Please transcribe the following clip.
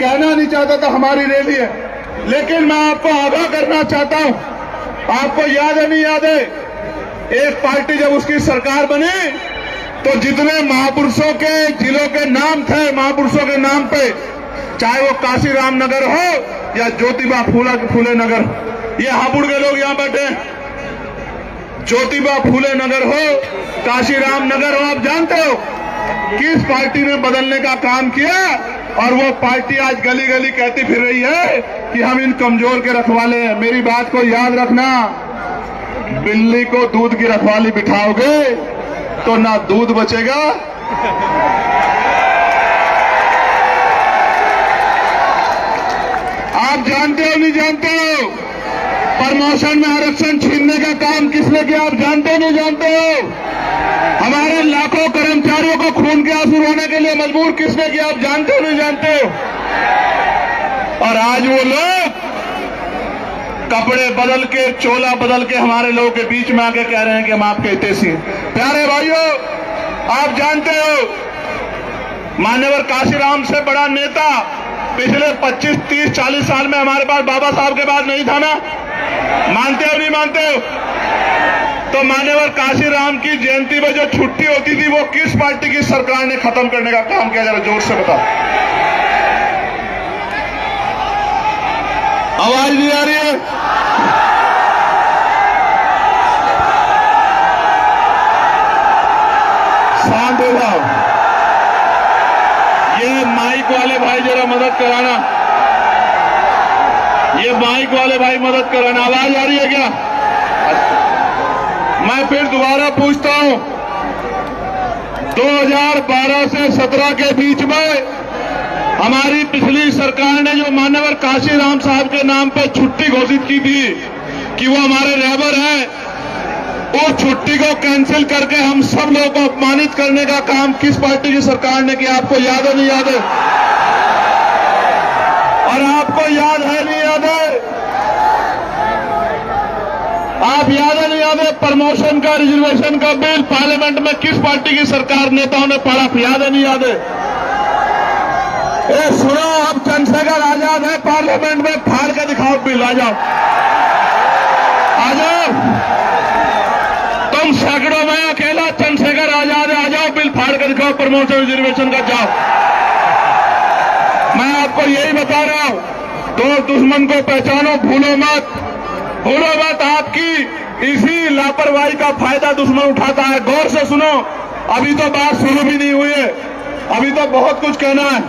कहना नहीं चाहता था हमारी रैली है, लेकिन मैं आपको आगाह करना चाहता हूं। आपको याद है नहीं याद है, एक पार्टी जब उसकी सरकार बनी तो जितने महापुरुषों के जिलों के नाम थे, महापुरुषों के नाम पे, चाहे वो काशीराम नगर हो या ज्योतिबा फूले नगर, ये हापुड़ के लोग यहां बैठे, ज्योतिबा फूले नगर हो, काशीराम नगर हो, आप जानते हो किस पार्टी ने बदलने का काम किया? और वो पार्टी आज गली गली कहती फिर रही है कि हम इन कमजोर के रखवाले हैं। मेरी बात को याद रखना, बिल्ली को दूध की रखवाली बिठाओगे तो ना दूध बचेगा आप जानते हो नहीं जानते हो, प्रमोशन में आरक्षण छीनने का काम किसने किया आप जानते हो नहीं जानते हो? हमारे लाखों कर्मचारियों को खून के आंसू रोने के लिए मजबूर किसने किया आप जानते हो नहीं जानते हो? और आज वो लोग कपड़े बदल के, चोला बदल के हमारे लोगों के बीच में आके कह रहे हैं कि हम आपके हितैषी हैं। प्यारे भाइयों, आप जानते हो मान्यवर काशीराम से बड़ा नेता पिछले 25, 30, 40 साल में हमारे पास बाबा साहब के बाद नहीं था ना? मानते हो नहीं मानते हो? तो मान्यवर काशीराम की जयंती में जो छुट्टी होती थी वो किस पार्टी की सरकार ने खत्म करने का काम किया? जरा जोर से बताओ। आवाज नहीं आ रही है? शांत हो जाओ। ये माइक वाले भाई जरा मदद कराना, ये माइक वाले भाई मदद कराना। आवाज आ रही है क्या? मैं फिर दोबारा पूछता हूं, 2012 से 17 के बीच में हमारी पिछली सरकार ने जो मान्यवर काशीराम साहब के नाम पर छुट्टी घोषित की थी कि वो हमारे रहबर हैं, उस छुट्टी को कैंसिल करके हम सब लोगों को अपमानित करने का काम किस पार्टी की सरकार ने किया? आपको याद है नहीं याद है? और आपको याद है नहीं याद है? आप याद है नहीं याद है? प्रमोशन का, रिजर्वेशन का बिल पार्लियामेंट में किस पार्टी की सरकार नेताओं ने पढ़ा? याद है नहीं याद है? ए सुनो, अब चंद्रशेखर आजाद है पार्लियामेंट में, फाड़ के दिखाओ बिल, आ जाओ आ जाओ। तुम सैकड़ों में अकेला चंद्रशेखर आजाद है, आ जाओ बिल फाड़ के दिखाओ प्रमोशन रिजर्वेशन का, जाओ। मैं आपको यही बता रहा हूं, तो दुश्मन को पहचानो, भूलो मत, भूलो मत। आपकी इसी लापरवाही का फायदा दुश्मन उठाता है। गौर से सुनो, अभी तो बात शुरू भी नहीं हुई है, अभी तो बहुत कुछ कहना है।